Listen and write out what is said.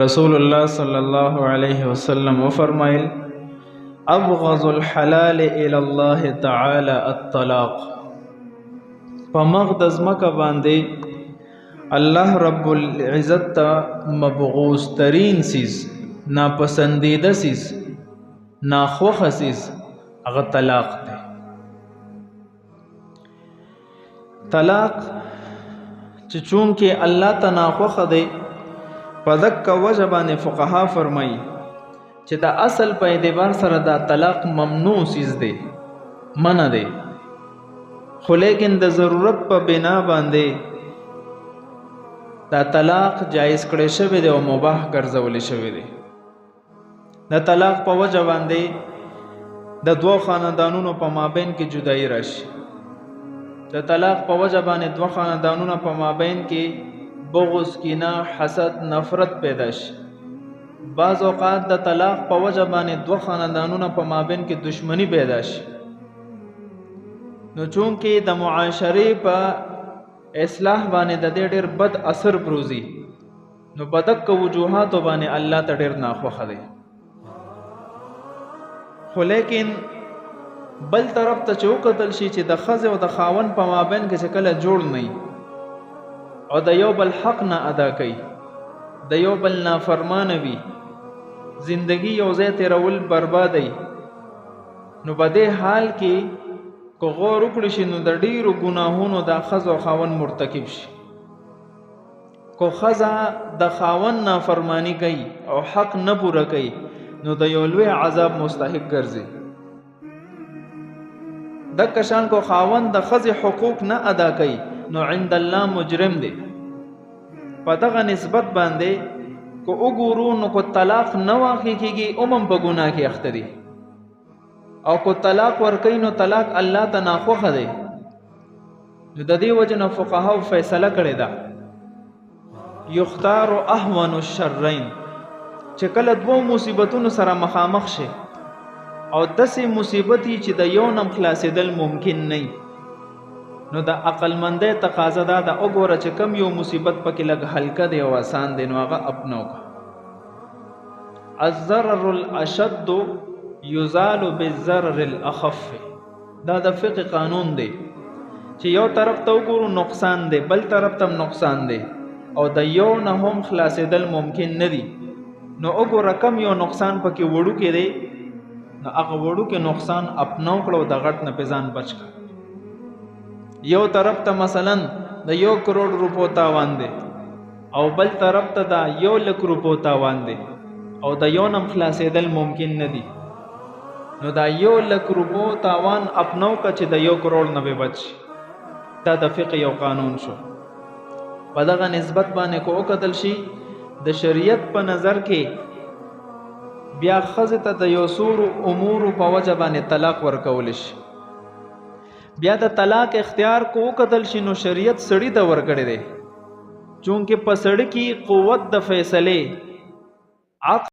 رسول الله صلی الله علیه وسلم فرمایل ابغض الحلال الى الله تعالی الطلاق. په مقدس مکه باندې الله رب العزت ته مبغوض ترین سیز، ناپسندیده سیز، ناخوخه سیز هغه طلاق دی. طلاق چې چونکې الله ته ناخوخه دی، په دغه وجه باندې فقها فرمایي چې د اصل په اعتبار سره دا طلاق ممنوع سیز دی، منع دی، خو لیکن د ضرورت په بنا باندې دا طلاق جایز کړی شوی دی او مباح ګرځولی شوی دی. د طلاق په وجه باندې د دوه خاندانونو په مابین کې جدایي راشي. د طلاق په وجه باندې دوه خاندانونو په مابین کې بغض، کینه، حسد، نفرت پیدا شي. بعض اوقات د طلاق په وجه باندې دوه خاندانونو په مابین کې دشمنی پیدا شي. نو چونکې د معاشرې په اصلاح باندې د دې ډېر بد اثر پروزي، نو په دغه وجوهاتو باندې الله ته ډېر ناخوښه دی. خو لیکن بل طرف ته چې وکتل شي چې د ښځې او د خاوند په مابین کې چې کله جوړ نه وي او د یو بل حق نه ادا کوي، د یو بل نافرمانه وي، زندگی یو ځای تیرول بربادوي، نو په دې حال کې که غور وکړي شي نو د ډیرو ګناهونو د ښځو او خاوند مرتکب شي. که ښځه د خاوند نافرمانی کوي او حق نه پوره کوي نو د یو لوی عذاب مستحق ګرځي. دغه شان کو خاوند د ښځې حقوق نه ادا کوي نو عند الله مجرم دی. په دغه نسبت باندې که وګورو نو که طلاق نه واقع کېږي هم په ګناه کې اخته دی، او که طلاق ورکوي نو طلاق الله ته ناخوښه دی. نو د دې وجه نه فقهاو فیصله کړې ده یختار اهون الشرین، چې کله دوه مصیبتونو سره مخامخ شي او داسې مصیبتي چې د یو نم خلاصېدل ممکن نه، نو د عقلمندۍ تقاضا دا ده وګوره چې کم یو مصیبت پکې لږ هلکه دی او آسان دی نو هغه اپنو کا. الضرر الاشد یزال بالضرر الاخف، دا د فقه قانون دی چې یو طرف ته وګورو نقصان دی، بل طرف ته نقصان دی او د یو نه هم خلاصېدل ممکن نه دی، نو وګوره کم یو نقصان پکې وړوکی دی نو هغه وړوکی نقصان اپنو کړو، د غټ نه په ځان بچ کړه. یو طرف ته مثلا د 1 کروڑ روپو تاوان دی او بل طرف ته دا 1 لک روپو تاوان دی او د یو نم خلاصېدل ممکن نه دی، نو دا 1 لک روپو تاوان اپنو که چې د 1 کروڑ نه به بچ. دا د فقه یو قانون شو. په دغه نسبت باندې کو وکتل شي د شریعت په نظر کې بیا ښځې ته د یو څو امورو په وجه باندې طلاق ورکول شي. بیا د طلاق اختیار کو وکتل شي نو شریعت سړي ته ورکړی دی، چونکې په سړي کې قوت د فیصلې